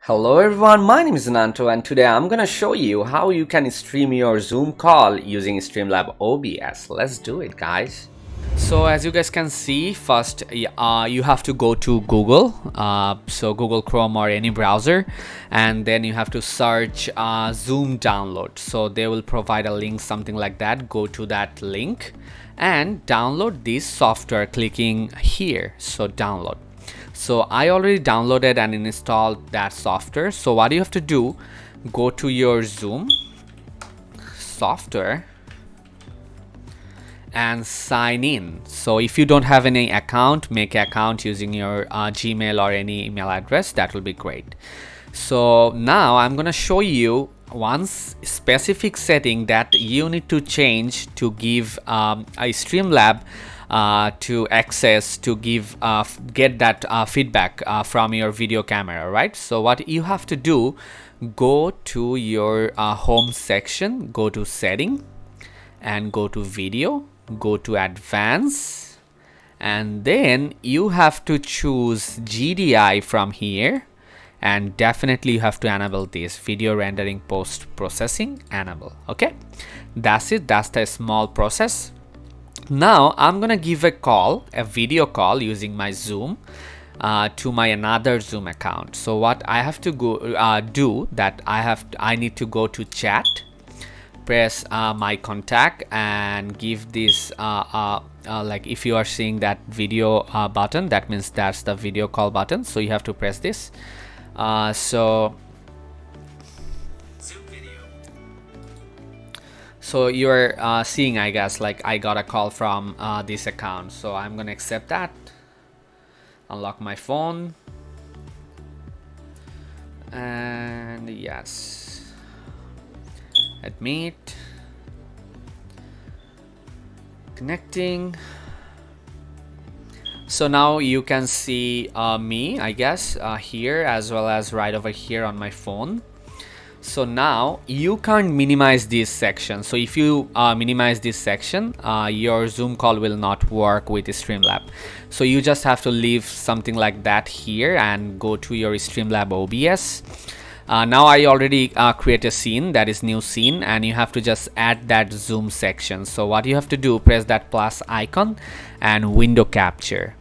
Hello everyone, my name is Nanto and today I'm gonna show you how you can stream your Zoom call using Streamlab OBS. Let's do it, guys. So as you guys can see, first you have to go to Google, so Google Chrome or any browser, and then you have to search Zoom download. So they will provide a link, something like that. Go to that link and download this software clicking here. So download. So I already downloaded and installed that software. So what you have to do, go to your Zoom software and sign in. So if you don't have any account, make an account using your Gmail or any email address. That will be great. So now I'm gonna show you one specific setting that you need to change to give a Streamlab to access to give get that feedback from your video camera, right? So what you have to do, go to your home section, go to setting and go to video, go to advanced, and then you have to choose GDI from here, and definitely you have to enable this video rendering post processing enable. Okay, that's it. That's the small process. Now I'm gonna give a call, a video call using my Zoom to my another Zoom account. So what I have to go do that I need to go to chat, press my contact and give this like if you are seeing that video button, that means that's the video call button. So you have to press this. So you're seeing, I guess, like I got a call from this account. So I'm gonna accept that, unlock my phone, and yes, admit, connecting. So now you can see me, I guess, here as well as right over here on my phone. So now you can't minimize this section. So if you minimize this section, your Zoom call will not work with Streamlab. So you just have to leave something like that here and go to your Streamlab OBS. Now I already create a scene, that is new scene, and you have to just add that Zoom section. So what you have to do, press that plus icon and window capture.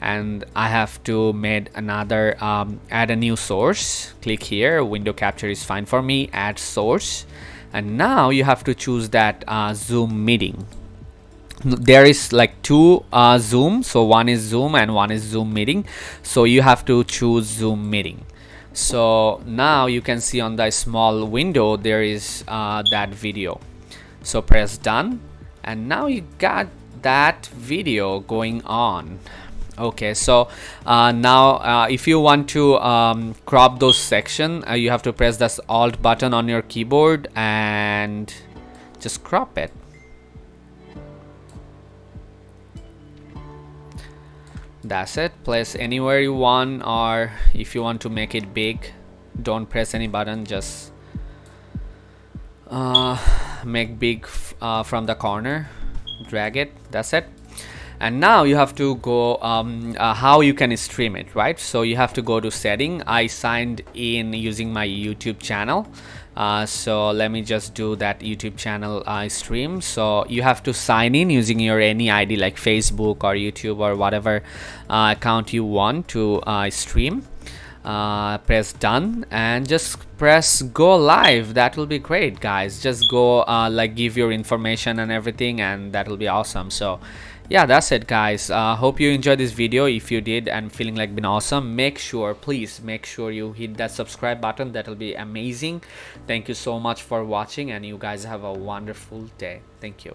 And I have to make another add a new source. Click here, window capture is fine for me, add source, and now you have to choose that Zoom meeting. There is like two Zoom, so one is Zoom and one is Zoom meeting, so you have to choose Zoom meeting. So now you can see on the small window there is that video. So press done, and now you got that video going on. Okay, so now if you want to crop those section, you have to press this alt button on your keyboard and just crop it. That's it. Place anywhere you want, or if you want to make it big, don't press any button, just make big from the corner, drag it. That's it. And now you have to go how you can stream it, right? So you have to go to setting. I signed in using my YouTube channel, so let me just do that YouTube channel stream. So you have to sign in using your any ID like Facebook or YouTube or whatever account you want to stream. Press done and just press go live. That will be great, guys. Just go like give your information and everything, and that will be awesome. So yeah, that's it, guys. Hope you enjoyed this video. If you did and feeling like been awesome, please make sure you hit that subscribe button. That will be amazing. Thank you so much for watching, and you guys have a wonderful day. Thank you.